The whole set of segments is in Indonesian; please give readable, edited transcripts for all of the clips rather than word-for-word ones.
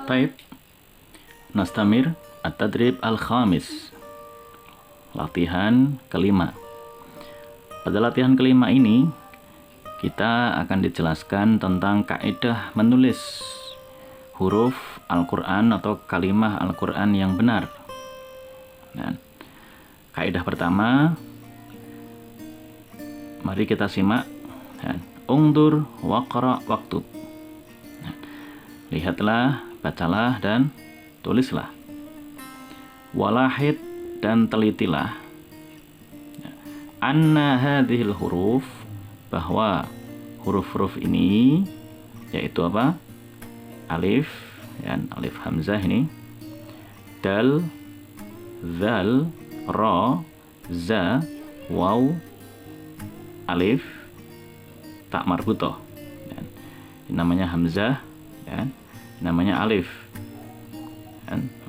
Taib, nastamir at-tadrib al-khamis. Latihan kelima. Pada latihan kelima ini, kita akan dijelaskan tentang kaidah menulis huruf Al-Quran atau kalimah Al-Quran yang benar. Nah, kaidah pertama, mari kita simak. Ungdur waqra waktub. Nah, lihatlah, bacalah, dan tulislah. Walahid, dan telitilah. Anna hadhil huruf, bahwa huruf-huruf ini yaitu apa? Alif, alif hamzah ini, dal, zal, ra, za, waw, alif, tak marbutoh. Ini namanya hamzah, namanya alif.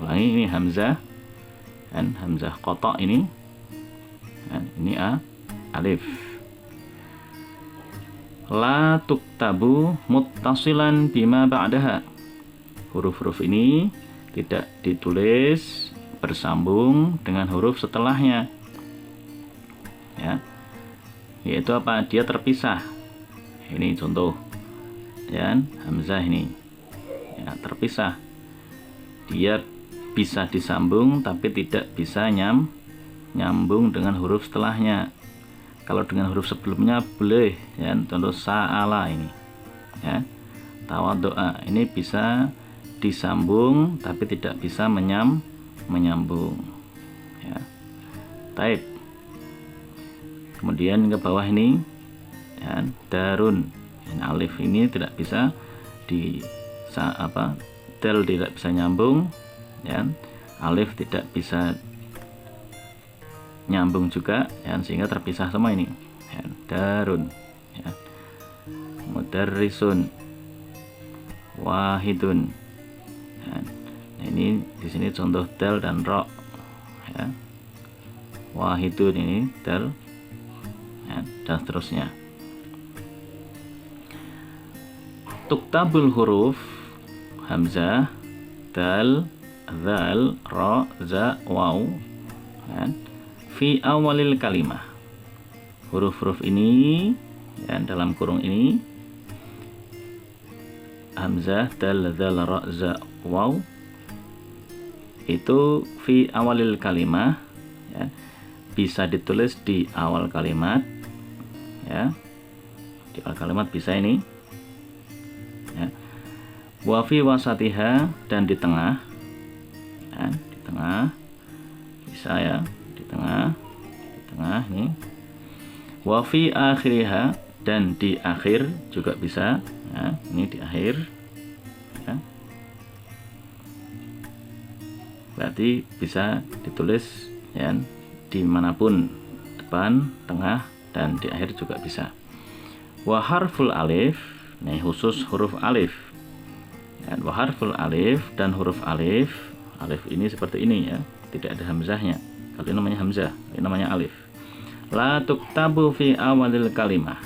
Ulangi, ini hamzah, hamzah kotok ini, ini alif. La tuktabu muttasilan bima ba'daha. Huruf-huruf ini tidak ditulis bersambung dengan huruf setelahnya. Yaitu apa? Dia terpisah. Ini contoh, hamzah ini, terpisah. Dia bisa disambung tapi tidak bisa nyambung dengan huruf setelahnya. Kalau dengan huruf sebelumnya boleh, contoh sa'ala ini, tawaddo'a ini bisa disambung tapi tidak bisa menyambung. Taib. Kemudian ke bawah ini, darun. Ini alif ini tidak bisa dal tidak bisa nyambung, alif tidak bisa nyambung juga, sehingga terpisah semua ini. Darun, mudarrisun, wahidun. Ini di sini contoh dal dan ro. Wahidun ini dal, dan seterusnya. Tuktabul huruf hamzah, dal, zal, ra, za, waw, fi awalil kalimah. Huruf-huruf ini, dalam kurung ini, hamzah, dal, zal, ra, za, waw, itu fi awalil kalimah, bisa ditulis di awal kalimat, di awal kalimat bisa ini, wa fi wasatiha, dan di tengah, di tengah bisa, di tengah ini. Wa fi akhiriha, dan di akhir juga bisa, ini di akhir, berarti bisa ditulis dimanapun, depan, tengah, dan di akhir juga bisa. Wa harful alif, ini khusus huruf alif. Wa harful alif, dan huruf alif. Alif ini seperti ini, tidak ada hamzahnya. Kalau ini namanya hamzah, ini namanya alif. La tuktabu fi awalil kalimah.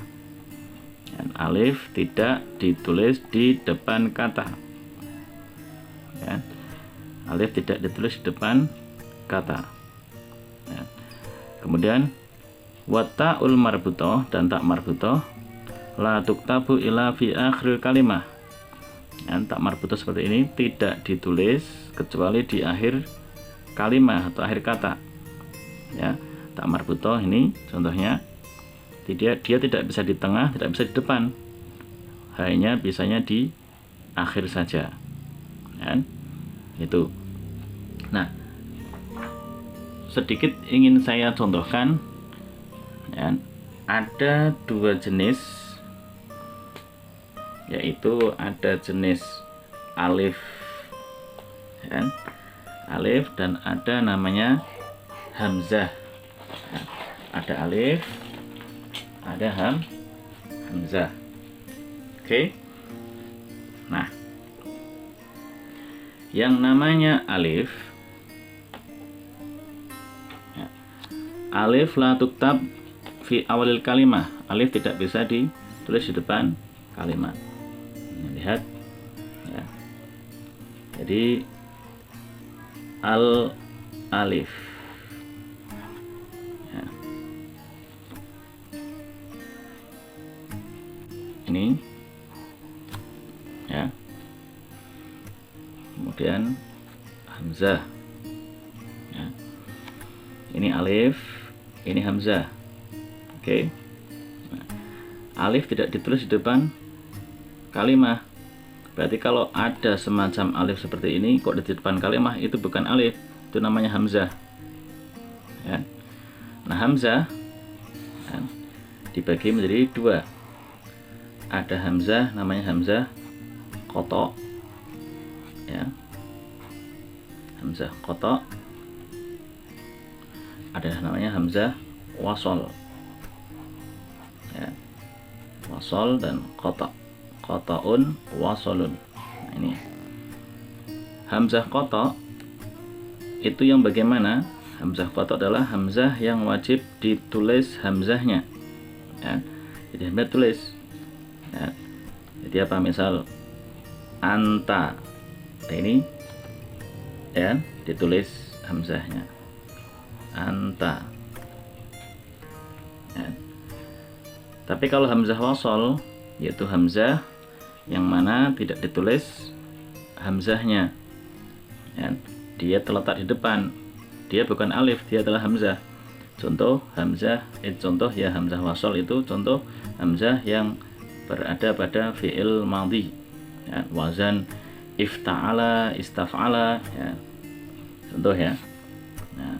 Alif tidak ditulis di depan kata. Alif tidak ditulis di depan kata. Kemudian wa ta'ul marbutoh, dan tak marbutoh, la tuktabu ila fi akhir kalimah. Tak marbutoh seperti ini tidak ditulis kecuali di akhir kalimat atau akhir kata. Tak marbutoh ini contohnya, dia tidak bisa di tengah, tidak bisa di depan, hanya bisanya di akhir saja. Itu. Nah, sedikit ingin saya contohkan, ada dua jenis, yaitu ada jenis alif, alif, dan ada namanya hamzah. Ada alif, ada hamzah. Oke. Nah, yang namanya alif, alif la tuktab fi awalil kalimah. Alif tidak bisa ditulis di depan kalimat. Lihat, Jadi al alif ya. Ini ya, kemudian hamzah ya. Ini alif, ini hamzah. Oke. Nah, alif tidak ditulis di depan kalimah. Berarti kalau ada semacam alif seperti ini kok di depan kalimah, itu bukan alif, itu namanya hamzah ya. Nah, hamzah ya, dibagi menjadi dua. Ada hamzah namanya hamzah qata ya, hamzah qata. Ada namanya hamzah wasol ya, wasol dan qata, qata'un wasolun. Nah, ini hamzah qata itu yang bagaimana? Hamzah qata adalah hamzah yang wajib ditulis hamzahnya ya. Jadi hamzah tulis ya. Jadi apa? Misal anta, nah, ini ya ditulis hamzahnya anta ya. Tapi kalau hamzah wasol, yaitu hamzah yang mana tidak ditulis hamzahnya ya, dia terletak di depan, dia bukan alif, dia adalah hamzah. Contoh hamzah, contoh ya hamzah wasol itu contoh hamzah yang berada pada fi'il madhi ya, wazan ifta'ala, istaf'ala ya. Contoh ya. Nah,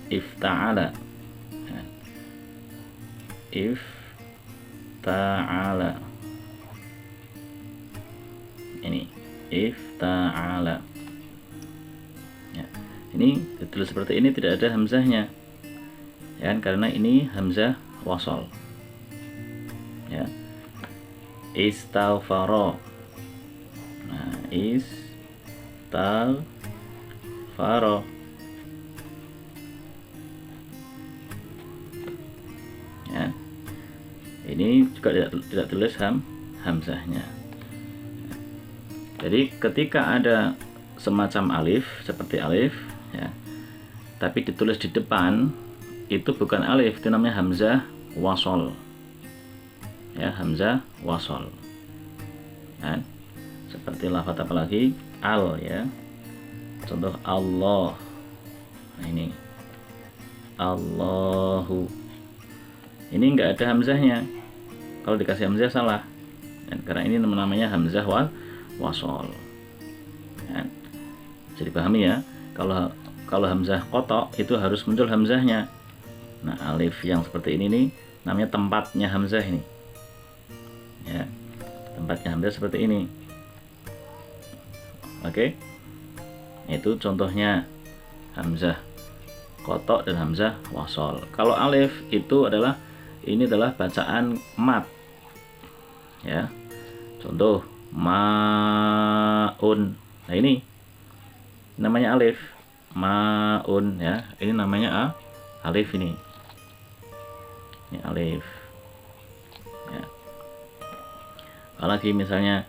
ifta'ala ya. Ifta'ala, ini ifta'ala ya. Ini ditulis seperti ini, tidak ada hamzahnya ya, karena ini hamzah wasol ya. Istaghfara, nah istaghfara ya. Ini juga tidak tulis hamzahnya. Jadi ketika ada semacam alif seperti alif ya, tapi ditulis di depan, itu bukan alif, itu namanya hamzah wasol ya, hamzah wasol kan. Seperti lafaz apa lagi? Al ya, contoh Allah. Nah, ini Allahu, ini enggak ada hamzahnya. Kalau dikasih hamzah salah dan karena ini namanya hamzah wasol ya. Jadi pahami ya, kalau hamzah qata itu harus muncul hamzahnya. Nah, alif yang seperti ini nih namanya tempatnya hamzah ini ya, tempatnya hamzah seperti ini. Oke, itu contohnya hamzah qata dan hamzah wasol. Kalau alif itu adalah, ini adalah bacaan mat ya. Contoh maun, nah ini namanya alif, maun ya, ini namanya alif, ini alif ya. Apalagi misalnya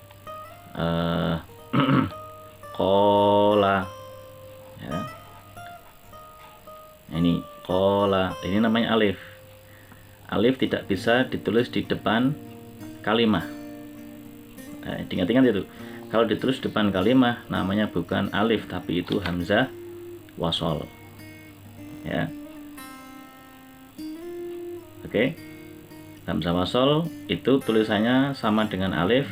kola ya, ini kola, ini namanya alif. Alif tidak bisa ditulis di depan kalimah. Nah, ingat-ingat itu, kalau ditulis depan kalimah namanya bukan alif, tapi itu hamzah wasol ya. Oke, hamzah wasol itu tulisannya sama dengan alif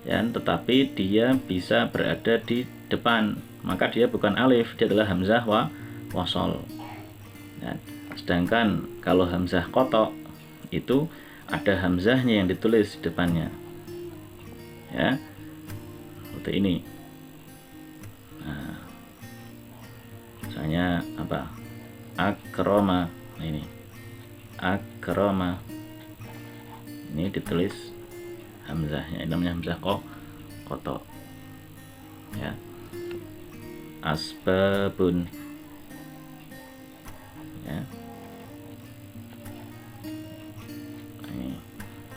ya, tetapi dia bisa berada di depan, maka dia bukan alif, dia adalah hamzah wasol ya. Sedangkan kalau hamzah qata itu ada hamzahnya yang ditulis di depannya ya, seperti ini. Nah, misalnya apa? Akroma, nah ini akroma, ini ditulis hamzahnya, ini namanya hamzah qata ya. Asbabun ya,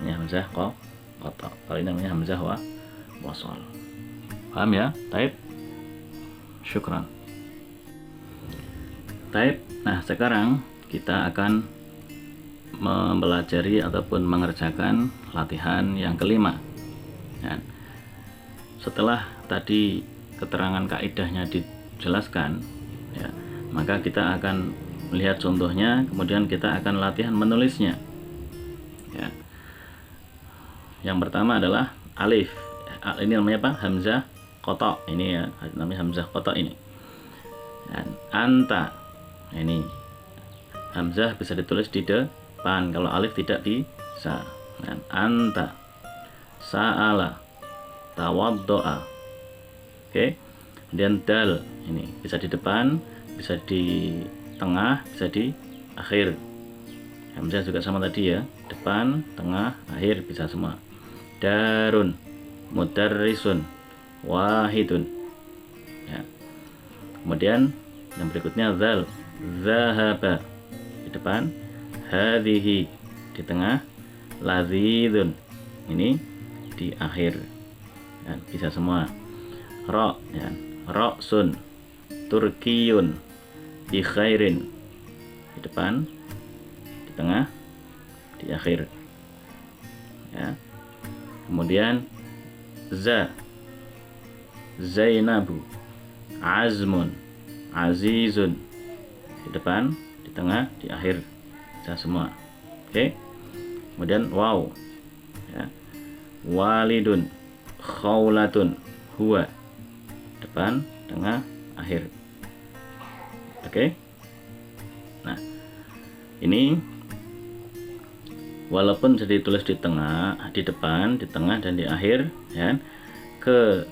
ini hamzah qata, kalau ini namanya hamzah wasol Paham ya? Taib. Syukran. Taib. Nah, sekarang kita akan mempelajari ataupun mengerjakan latihan yang kelima. Ya. Setelah tadi keterangan kaidahnya dijelaskan, ya, maka kita akan melihat contohnya, kemudian kita akan latihan menulisnya. Ya. Yang pertama adalah alif. Ini namanya apa? Hamzah qata. Ini ya, namanya hamzah qata ini. Dan anta. Ini hamzah bisa ditulis di depan, kalau alif tidak bisa. Dan anta, sa'ala, tawaddo'a. Oke. Kemudian dal, ini bisa di depan, bisa di tengah, bisa di akhir. Hamzah juga sama tadi ya, depan, tengah, akhir bisa semua. Darun, mudarrisun, wahidun. Ya. Kemudian yang berikutnya zal, zahaba di depan, hadhihi di tengah, lazidun ini di akhir. Ya, bisa semua. Ra, ya, ra'sun, turkiyun, bi khairin di depan, di tengah, di akhir. Ya. Kemudian Zainabu, azmun, azizun di depan, di tengah, di akhir, bisa semua. Oke. Kemudian waw, ya, walidun, khaulatun, huwa depan, tengah, akhir. Oke. Nah, ini walaupun jadi tulis di tengah, di depan, di tengah, dan di akhir, ya, ke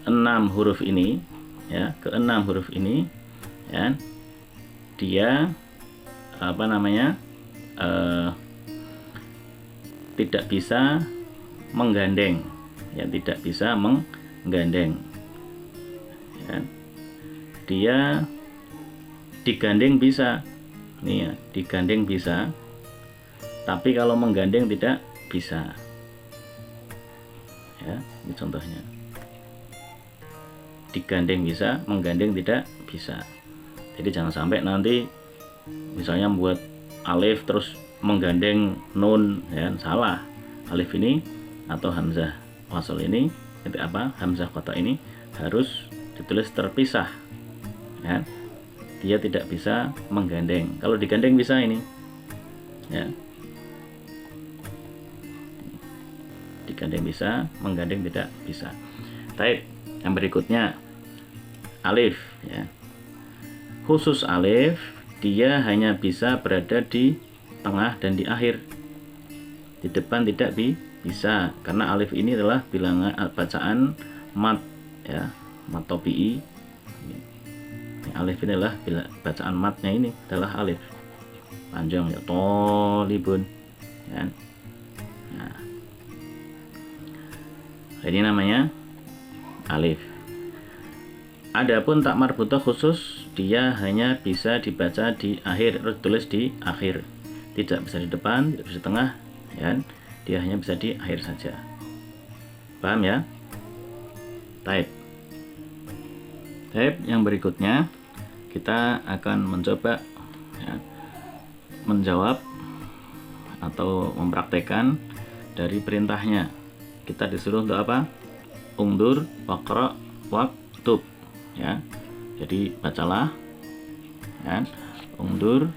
6 huruf ini, ya, ke 6 huruf ini, ya, dia apa namanya, tidak bisa menggandeng, ya, tidak bisa menggandeng, ya. Dia digandeng bisa, nih ya, digandeng bisa, tapi kalau menggandeng tidak bisa. Ya, ini contohnya. Digandeng bisa, menggandeng tidak bisa. Jadi jangan sampai nanti misalnya membuat alif terus menggandeng nun, ya, salah. Alif ini atau hamzah wasl ini, itu apa? Hamzah qata ini harus ditulis terpisah. Ya. Dia tidak bisa menggandeng. Kalau digandeng bisa ini. Ya. Digandeng bisa, menggandeng tidak bisa. Baik, yang berikutnya alif, ya. Khusus alif, dia hanya bisa berada di tengah dan di akhir. Di depan tidak bisa, karena alif ini adalah bilangan bacaan mat, ya, mat topi'i. Alif ini adalah bacaan matnya, ini adalah alif panjang, ya, tolibun, ya. Nah, ini namanya alif. Adapun tak marbutah khusus, dia hanya bisa dibaca di akhir, harus tulis di akhir, tidak bisa di depan, tidak bisa di tengah, ya. Dia hanya bisa di akhir saja. Paham ya? Taib. Yang berikutnya kita akan mencoba, ya, menjawab atau mempraktekkan dari perintahnya. Kita disuruh untuk apa? Ungdur, waqra, waktub, ya. Jadi bacalah, ya. Ungdur,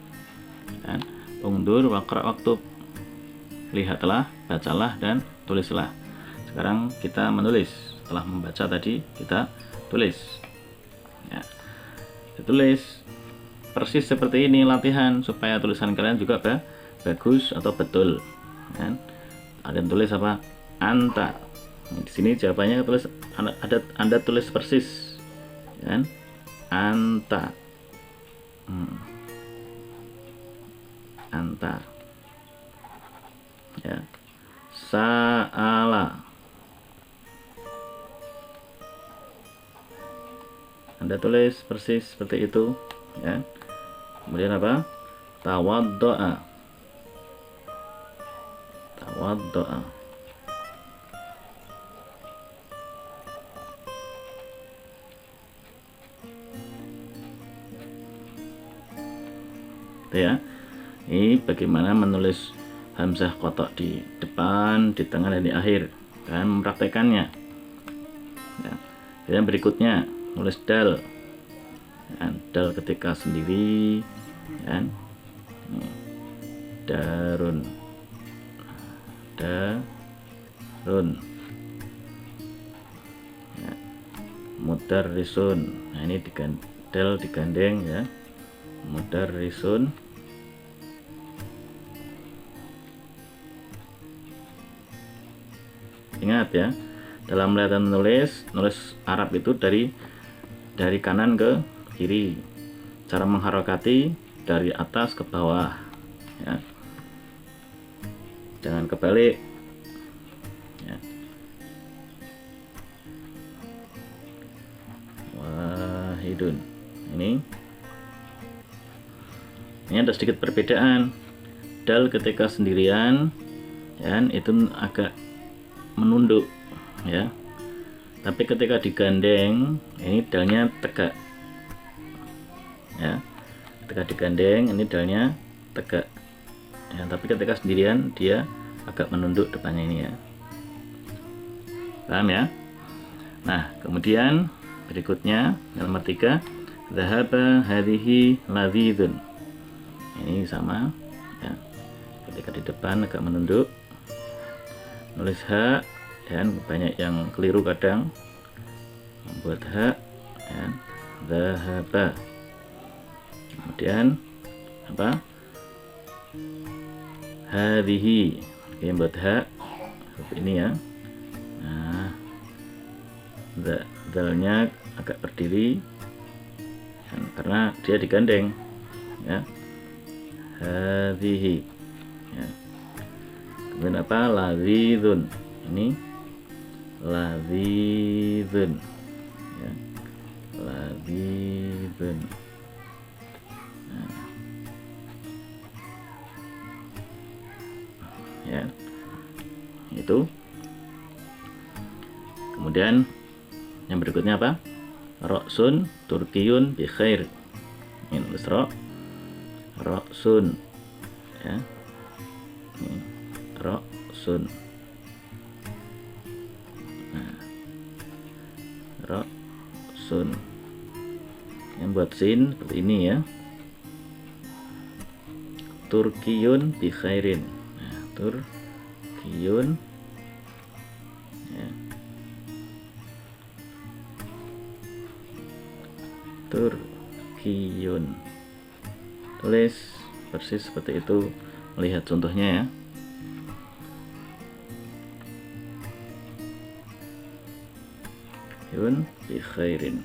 ya. Ungdur, waqra, waktub. Lihatlah, bacalah, dan tulislah. Sekarang kita menulis. Setelah membaca tadi, kita tulis, ya. Ditulis persis seperti ini latihan, supaya tulisan kalian juga bagus atau betul, kan? Kalian tulis apa? Anta. Nah, di sini jawabannya tulis, Anda tulis persis, kan? Anta. Anta. Ya. Sa'ala. Anda tulis persis seperti itu, ya. Kemudian apa? Tawaddo'a. Tawaddo'a. gitu ya. Ini bagaimana menulis hamzah kotok di depan, di tengah, dan di akhir, dan mempraktekannya. Ya. Yang berikutnya nulis dal, ya, dal ketika sendiri, ya. Ini, darun, darun, ya. Mudarrisun. Nah, ini dal digandeng ya, mudarrisun. Ingat ya, dalam latihan nulis Arab itu dari kanan ke kiri, cara mengharokati dari atas ke bawah ya, jangan kebalik ya. Wahidun, ini ada sedikit perbedaan. Dal ketika sendirian ya, itu agak menunduk ya, tapi ketika digandeng ini dalnya tegak ya, ketika digandeng ini dalnya tegak ya, tapi ketika sendirian dia agak menunduk depannya ini ya, paham ya. Nah kemudian berikutnya nomor 3, dhahaba hadhihi ladhidun. Ini sama ya, ketika di depan agak menunduk, nulis h ya, banyak yang keliru kadang membuat h ya, dhahaba. Kemudian apa, hadhihi, yang buat h ini ya. Nah dalnya agak berdiri ya, karena dia digandeng ya, hadhihi ya. Kemudian apa, ladhidun, ini ladhidun ya, ladhidun. Nah, ya itu. Kemudian yang berikutnya apa, roksun turkiyun bi khair. Ini tulis roksun ya, ini roksun. Nah, roksun yang buat sin seperti ini ya, turkiyun bi khairin. Nah, turkiyun ya, turkiyun, tulis persis seperti itu. Lihat contohnya ya. Yun bi khairin.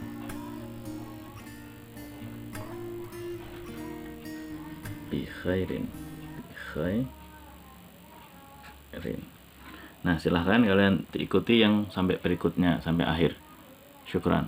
Bi khairin. Bi khairin. Nah, silahkan kalian diikuti yang sampai berikutnya, sampai akhir. Syukran.